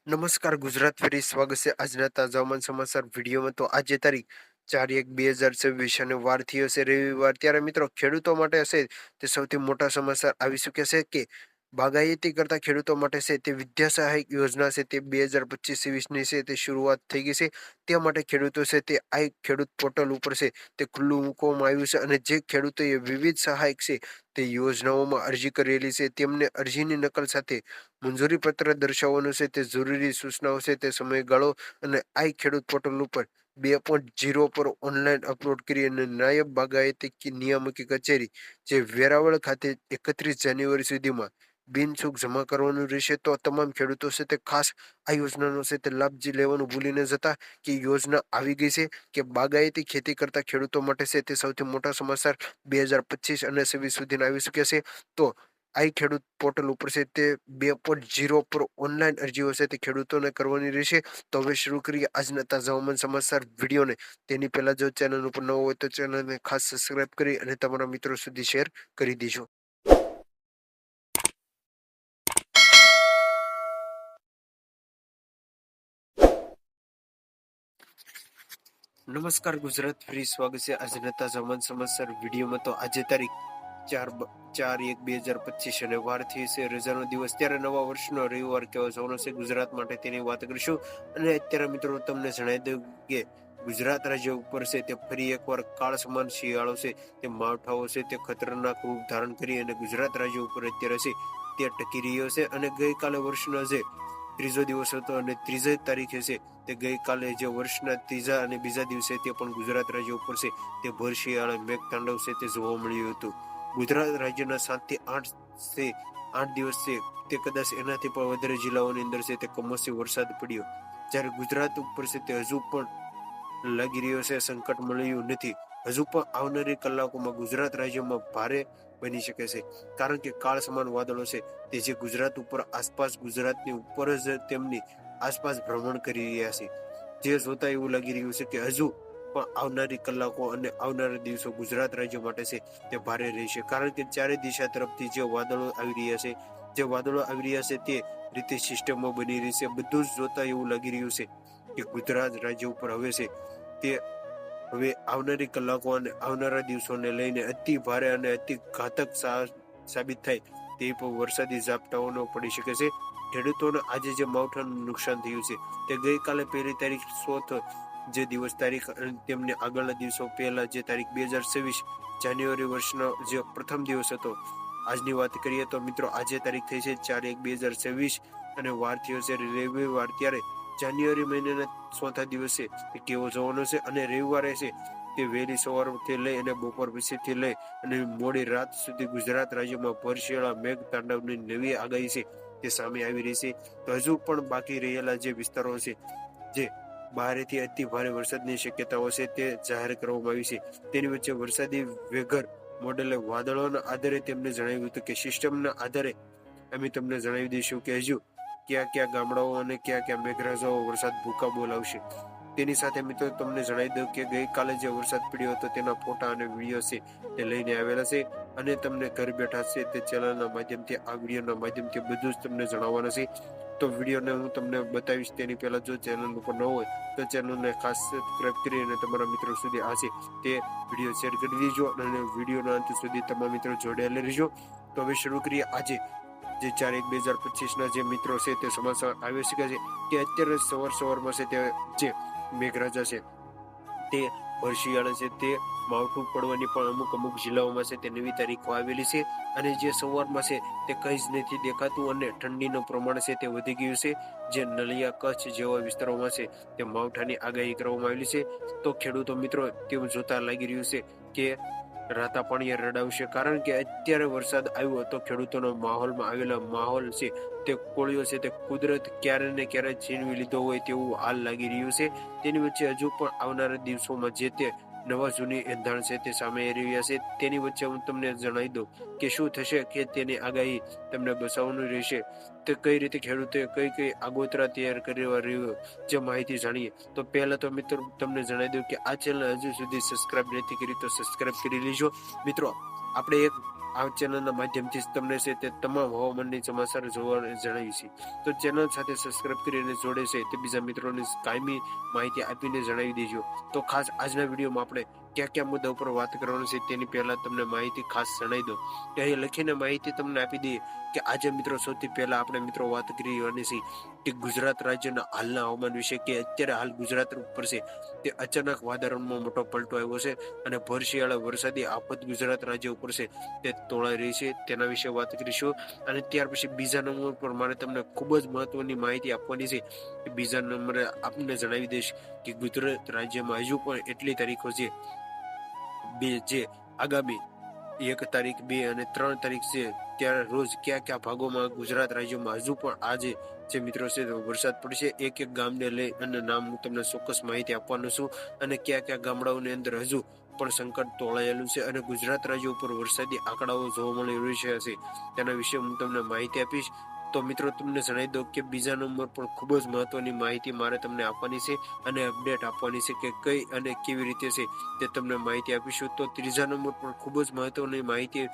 નમસ્કાર ગુજરાત ફરી સ્વાગત છે આજના તાજા હવામાન સમાચાર વિડીયોમાં. તો આજે તારીખ 4/1/2026 અને વાર થી હશે રવિવાર. ત્યારે મિત્રો ખેડૂતો માટે હશે તે સૌથી મોટા સમાચાર આવી શકે છે કે બાગાયતી કરતા ખેડૂતો માટે છે તે વિદ્યા સહાયક યોજના છે તે 2025-26ની છે તે શરૂઆત થઈ ગઈ છે. તે માટે ખેડૂતો છે તે આ ખેડૂત પોર્ટલ ઉપર છે તે ખુલ્લું મૂકવામાં આવ્યું છે અને જે ખેડૂતોએ વિવિધ સહાયક છે તે યોજનાઓમાં અરજી કરેલી છે તેમને અરજીની નકલ સાથે મંજૂરી પત્ર દર્શાવવાનું છે તે જરૂરી સૂચનાઓ છે તે સમયગાળો અને આ ખેડૂત પોર્ટલ ઉપર 2.0 પર ઓનલાઈન અપલોડ કરી અને નાયબ બાગાયતી નિયામકી કચેરી જે વેરાવળ ખાતે 31 જાન્યુઆરી સુધીમાં બિનચૂક જમા કરવાનું રહેશે. તો તમામ ખેડૂતો છે તે ખાસ આ યોજનાનો છે તે લાભ લેવાનું ભૂલી ન જતા કે યોજના આવી ગઈ છે કે બાગાયતી ખેતી કરતા ખેડૂતો માટે છે તે સૌથી મોટા સમાચાર 2025 અને 26 સુધીના આવી શકે છે. તો આ ખેડૂત પોર્ટલ ઉપર છે તે 2.0 પર ઓનલાઈન અરજીઓ છે તે ખેડૂતોને કરવાની રહેશે. તો હવે શરૂ કરીએ આજના તાજા હવામાન સમાચાર વિડીયોને. તેની પહેલા જો ચેનલ ઉપર ન હોય તો ચેનલને ખાસ સબસ્ક્રાઇબ કરી અને તમારા મિત્રો સુધી શેર કરી દેજો. નમસ્કાર ગુજરાત ફરી સ્વાગત છે આજના તાજા હવામાન સમાચાર વિડીયોમાં. તો આજે તારીખ 4/1/2025 અને વાર થી છે રજાનો દિવસ. ત્યારે નવા વર્ષનો રવિવાર કેવો જવાનો છે ગુજરાત માટે તેની વાત કરીશું. અને અત્યારે મિત્રો તમને જણાવી દઉં કે ગુજરાત રાજ્ય ઉપર છે તે ફરી એકવાર કાળ સમાન શિયાળો છે તે માવઠાઓ છે તે ખતરનાક રૂપ ધારણ કરી અને ગુજરાત રાજ્ય ઉપર અત્યારે છે તે ટકી રહ્યો છે. અને ગઈકાલે વર્ષનો જે ત્રીજો દિવસ હતો અને ત્રીજી તારીખે છે તે ગઈકાલે જે વર્ષના ત્રીજા અને બીજા દિવસે તે પણ ગુજરાત રાજ્ય ઉપર છે તે ભર શિયાળે મેઘતાંડવ છે તે જોવા મળ્યું હતું. ગુજરાત રાજ્યના 7 થી 8 દિવસ છે તે કદાચ એનાથી પણ વધારે જિલ્લાઓની અંદર છે તે કમોસમી વરસાદ પડ્યો. જ્યારે ગુજરાત ઉપર છે તે હજુ પણ લાગી રહ્યો છે સંકટ મળ્યું નથી. હજુ પણ આવનારી કલાકોમાં ગુજરાત રાજ્યમાં ભારે બની શકે છે કારણ કે કાળ સમાન વાદળો છે તે જે ગુજરાત ઉપર આસપાસ ગુજરાતની ઉપર જ તેમની આસપાસ ભ્રમણ કરી રહ્યા છે. જે જોતા એવું લાગી રહ્યું છે કે હજુ પણ આવનારી કલાકો અને આવનારા દિવસો ગુજરાત રાજ્ય માટે છે તે ભારે રહેશે કારણ કે ચારે દિશા તરફથી જે વાદળો આવી રહ્યા છે તે રીતે સિસ્ટમો બની રહી છે. બધું જ જોતા એવું લાગી રહ્યું છે કે ગુજરાત રાજ્ય ઉપર હવે છે તે હવે આવનારી કલાકો અને આવનારા દિવસોને લઈને અતિ ભારે અને અતિ ઘાતક સાબિત થાય તે પણ વરસાદી ઝાપટાઓનો પડી શકે છે. ખેડૂતોને આજે જે માવઠાનું નુકસાન થયું છે તે ગઈકાલે 1 તારીખ 100 જે દિવસ તારીખ અને તેમને આગળના દિવસો પહેલા જે તારીખ 2026 જાન્યુઆરી વર્ષનો જે પ્રથમ દિવસ હતો. આજની વાત કરીએ તો મિત્રો આજે તારીખ થઈ છે 4/1/2026 અને વાર થયો છે રવિવાર. ત્યારે જાન્યુઆરી મહિનાના ચોથા દિવસે તે કેવો જવાનો છે અને રવિવારે છે તે વહેલી સવારથી લઈ અને બપોર પછીથી લઈ અને મોડી રાત સુધી ગુજરાત રાજ્યમાં ભરશિયાળા મેઘ તાંડવની નવી આગાહી છે તે સામે આવી રહી છે. તો હજુ પણ બાકી રહેલા જે વિસ્તારો છે જે ભારેથી અતિ ભારે વરસાદની શક્યતાઓ છે તે જાહેર કરવામાં આવી છે. તેની વચ્ચે વરસાદી વેધર મોડેલે વાદળોના આધારે તેમને જણાવ્યું હતું કે સિસ્ટમના આધારે અમે તમને જણાવી દઈશું કે હજુ ક્યાં ક્યાં ગામડાઓ અને ક્યાં ક્યાં મેઘરાજાઓ વરસાદ ભૂકા બોલાવશે. તેની સાથે મિત્રો તમને જણાવી દઉં કે ગઈકાલે જે વરસાદ પડ્યો હતો તેના ફોટા અને વિડીયો છે તે લઈને આવેલા છે અને તમને ઘર બેઠા છે તે ચેનલના માધ્યમથી આ વિડીયોના માધ્યમથી બધું જ તમને જણાવવાનું છે. તો વિડીયોને હું તમને બતાવીશ તેની પહેલા જો ચેનલ ઉપર ન હોય તો ચેનલને ખાસ સબસ્ક્રાઇબ કરી અને તમારા મિત્રો સુધી આ છે તે વિડીયો શેર કરી દેજો અને વિડીયોના અંત સુધી તમામ મિત્રો જોડાયેલા રહેજો. તો હવે શરૂ કરીએ આજે જે 4/1/2025ના જે મિત્રો છે તે સમાચાર આવી શકે છે કે અત્યારે સવારમાં છે તે જે મેઘરાજા છે તે ભરશિયાળે છે તે માવઠું પડવાની પણ અમુક જિલ્લાઓમાં છે તે નવી તારીખો આવેલી છે અને જે સવારમાં છે તે કંઈ જ નથી દેખાતું અને ઠંડીનું પ્રમાણ છે તે વધી ગયું છે. જે નલિયા કચ્છ જેવા વિસ્તારોમાં છે તે માવઠાની આગાહી કરવામાં આવેલી છે. તો ખેડૂતો મિત્રો તેવું જોતા લાગી રહ્યું છે કે રાતા પાણીએ રડાવશે કારણ કે અત્યારે વરસાદ આવ્યો તો ખેડૂતોનો માહોલ છે તે કોળિયો છે તે કુદરત ક્યારે ને ક્યારે છીનવી લીધો હોય તેવું હાલ લાગી રહ્યું છે. તેની વચ્ચે હજુ પણ આવનારા દિવસોમાં જે તે નવા જૂની એંધાણ છે તે સામે આવી રહ્યા છે. તેની વચ્ચે હું તમને જણાવી દઉં કે શું થશે કે તેની આગાહી તમને બસાવવાનું રહેશે તે કઈ રીતે ખેડૂતોએ કઈ આગોતરા તૈયાર કરવા રહ્યો જે માહિતી જાણીએ. તો પહેલા તો મિત્રો તમને જણાવી દઉં કે આ ચેનલ હજુ સુધી સબસ્ક્રાઇબ નથી કરી તો સબસ્ક્રાઇબ કરી લેજો. મિત્રો આપણે એક આ ચેનલના માધ્યમથી તમને છે તે તમામ હવામાનની સમાચાર જોવા જણાવી છે. તો ચેનલ સાથે સબસ્ક્રાઇબ કરીને જોડે છે તે બીજા મિત્રોને કાયમી માહિતી આપીને જણાવી દેજો. તો ખાસ આજના વિડીયોમાં આપણે કયા કયા મુદ્દા ઉપર વાત કરવાની છે તેની પહેલા તમને માહિતી ખાસ જણાવી દો કે અહીં લખીને માહિતી તમને આપી દઈએ કે આજે મિત્રો સૌથી પહેલા આપણે મિત્રો વાત કરવાની છે કે ગુજરાત રાજ્યના હાલના હવામાન વિશે, કે અત્યારે હાલ ગુજરાત ઉપર છે તે અચાનક વાતાવરણમાં મોટો પલટો આવ્યો છે અને ભર શિયાળા વરસાદી આફત ગુજરાત રાજ્ય ઉપર છે તે તોળાઈ રહી છે, તેના વિશે વાત કરીશું. અને ત્યાર પછી બીજા નંબર પર મારે તમને ખૂબ જ મહત્વની માહિતી આપવાની છે કે બીજા નંબરે આપને જણાવી દઈશ કે ગુજરાત રાજ્યમાં હજુ પણ એટલી તારીખો છે જે આગામી 1 તારીખ, 2 અને 3 તારીખ છે ત્યારે રોજ કયા કયા ભાગોમાં ગુજરાત રાજ્યમાં હજુ પણ આજે જે મિત્રો છે વરસાદ પડશે. એક એક ગામને લઈ અને નામ હું તમને ચોક્કસ માહિતી આપવાનો છું અને કયા કયા ગામડાઓની અંદર હજુ પણ સંકટ તોળાયેલું છે અને ગુજરાત રાજ્ય ઉપર વરસાદી આંકડાઓ જોવા મળી રહ્યા છે તેના વિશે હું તમને માહિતી આપીશ. તો મિત્રો તમને જણાવી દઉં કે બીજા નંબર પર ખૂબ જ મહત્વની માહિતી મારે તમને આપવાની છે અને અપડેટ આપવાની છે કે કઈ અને કેવી રીતે છે તે તમને માહિતી આપીશું. તો ત્રીજા નંબર પર ખૂબ જ મહત્વની માહિતી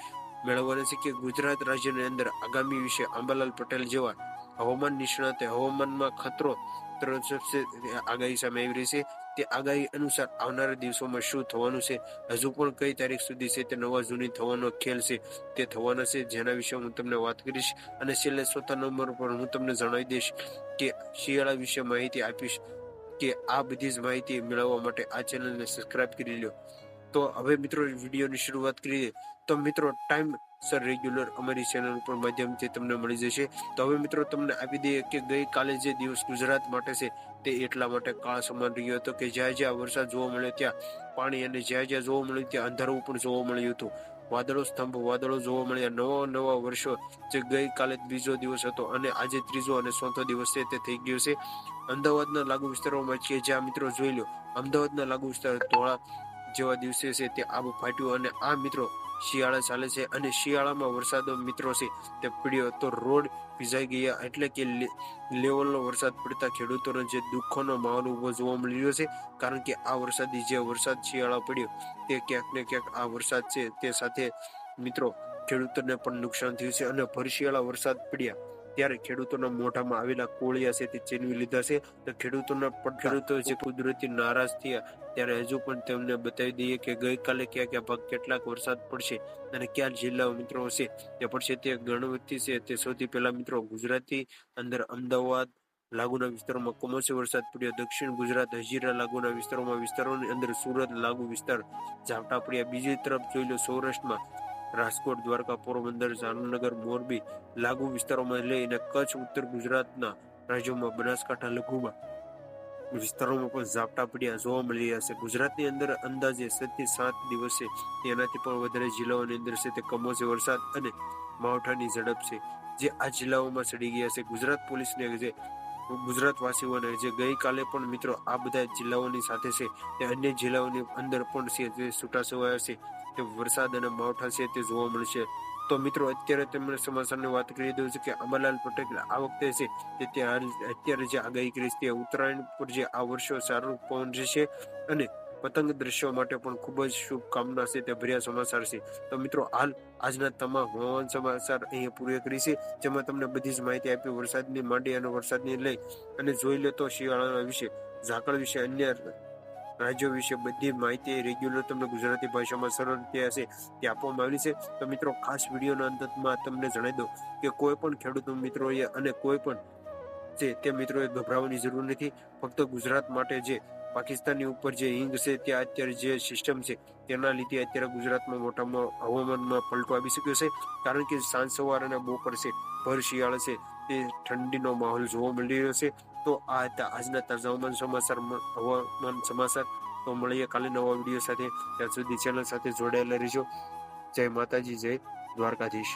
મેળવવાની છે કે ગુજરાત રાજ્યની અંદર આગામી વિશે અંબાલાલ પટેલ જેવા હવામાન નિષ્ણાતે હવામાનમાં ખતરો આગાહી સામે આવી રહી છે. તે આગાહી અનુસાર આવનારા દિવસોમાં શું થવાનું છે, હજુ પણ કઈ તારીખ સુધી છે તે નવા જૂની થવાનો ખેલ છે તે થવાના છે, જેના વિશે હું તમને વાત કરીશ. અને છેલ્લે 4થા નંબર પર હું તમને જણાવી દઈશ કે શિયાળા વિશે માહિતી આપીશ. કે આ બધી જ માહિતી મેળવવા માટે આ ચેનલને સબસ્ક્રાઇબ કરી લો. તો હવે મિત્રો વિડીયોની શરૂઆત કરીએ. તો મિત્રો ટાઈમ સર રેગ્યુલર અમારી ચેનલ ઉપર માધ્યમથી તમને મળી જશે. તો હવે મિત્રો તમને આપી દઈએ કે ગઈકાલે જે દિવસ ગુજરાત માટે છે તે એટલા માટે કાળ સમાન રહ્યો હતો કે જ્યાં જ્યાં વરસાદ જોવા મળ્યો ત્યાં પાણી અને જ્યાં જ્યાં જોવા મળ્યું ત્યાં અંધારું પણ જોવા મળ્યું હતું. વાદળો સ્તંભ વાદળો જોવા મળ્યા. નવા વર્ષો જે ગઈકાલે બીજો દિવસ હતો અને આજે ત્રીજો અને ચોથો દિવસ છે તે થઈ ગયો છે. અમદાવાદના લાગુ વિસ્તારોમાં કે જ્યાં મિત્રો જોઈ લો અમદાવાદના લાગુ વિસ્તાર ધોળા જેવા દિવસે છે તે આબ ફાટ્યું અને આ મિત્રો શિયાળા ચાલે છે અને શિયાળામાં વરસાદો મિત્રો છે તે પડ્યો તો રોડ ભીજાઈ ગયા, એટલે કે લેવલનો વરસાદ પડતા ખેડૂતોનો જે દુઃખોનો માહોલ ઉભો જોવા મળી રહ્યો છે. કારણ કે આ વરસાદી જે વરસાદ શિયાળા પડ્યો તે ક્યાંક ને ક્યાંક આ વરસાદ છે તે સાથે મિત્રો ખેડૂતોને પણ નુકસાન થયું છે અને ભર શિયાળા વરસાદ પડ્યા ત્યારે ખેડૂતોના મોઢામાં આવેલા કોળિયા છે તે ચીનવી લીધા છે. તો ખેડૂતો જે કુદરતી નારાજ થયા ત્યારે હજુ પણ તેમને બતાવી દઈએ કે ગઈકાલે ક્યાં ક્યાં ભાગ કેટલાક વરસાદ પડશે અને કયા જિલ્લાઓ મિત્રો હશે તે પડશે. તે ગણવત્તી છે તે સૌથી પહેલા મિત્રો ગુજરાતી અંદર અમદાવાદ લાગુના વિસ્તારોમાં કમોસમી વરસાદ પડ્યો. દક્ષિણ ગુજરાત હજીરા લાગુના વિસ્તારોની અંદર સુરત લાગુ વિસ્તાર ઝાપટા પડ્યા. બીજી તરફ જોઈ લો સૌરાષ્ટ્રમાં રાજકોટ, દ્વારકા, પોરબંદર, જામનગર, મોરબી લાગુ વિસ્તારોમાં લઈને કચ્છ, ઉત્તર ગુજરાતના રાજ્યોમાં બનાસકાંઠા લઘુમાં વિસ્તારોમાં પણ ઝાપટા પડ્યા જોવા મળી રહ્યા છે. ગુજરાતની અંદર અંદાજે 7 થી 7 દિવસે તેનાથી પણ વધારે જિલ્લાઓની અંદર છે તે કમોસમી વરસાદ અને માવઠાની ઝડપ છે જે આ જિલ્લાઓમાં ચડી ગયા છે. ગુજરાત પોલીસને જે ગુજરાતવાસીઓને જે ગઈકાલે પણ મિત્રો આ બધા જિલ્લાઓની સાથે છે તે અન્ય જિલ્લાઓની અંદર પણ છે જે છૂટાછવાયા છે તે વરસાદ અને માવઠા છે તે જોવા મળશે. તો મિત્રો અત્યારે તમને સમાચારની વાત કરી દઉં છું કે અંબાલાલ પટેલ આ વખતે છે તે ત્યાં અત્યારે જે આગાહી કરી છે ઉત્તરાયણ પર જે આ વર્ષો સારું પવન રહેશે અને પતંગ દ્રશ્યો માટે પણ ખૂબ જ શુભકામના છે તે ભર્યા સમાચાર છે. તો મિત્રો હાલ આજના તમામ હવામાન સમાચાર અહીંયા પૂરા કરી છે, જેમાં તમને બધી જ માહિતી આપી વરસાદની માંડી અને વરસાદની લઈ અને જોઈ લે તો શિયાળાના વિશે, ઝાકળ વિશે, અન્ય રાજ્યો વિશે બધી માહિતી રેગ્યુલર તમને ગુજરાતી ભાષામાં સરળ રીતે હશે તે આપવામાં આવી છે. તો મિત્રો ખાસ વિડીયોના અંતમાં તમને જણાવી દઉં કે કોઈ પણ ખેડૂત મિત્રોએ અને કોઈ પણ છે તે મિત્રોએ ગભરાવાની જરૂર નથી. ફક્ત ગુજરાત માટે જે પાકિસ્તાનની ઉપર જે હિંગ છે ત્યાં અત્યારે જે સિસ્ટમ છે તેના લીધે અત્યારે ગુજરાતમાં મોટામાં હવામાનમાં પલટો આવી શક્યો છે. કારણ કે સાંજ સવાર અને બપોર છે ભર શિયાળે છે તે ઠંડીનો માહોલ જોવા મળી રહ્યો છે. તો આ હતા આજના તાજા હવામાન સમાચાર. તો મળીએ કાલે નવા વિડીયો સાથે. ત્યાં સુધી ચેનલ સાથે જોડાયેલા રહેજો. જય માતાજી, જય દ્વારકાધીશ.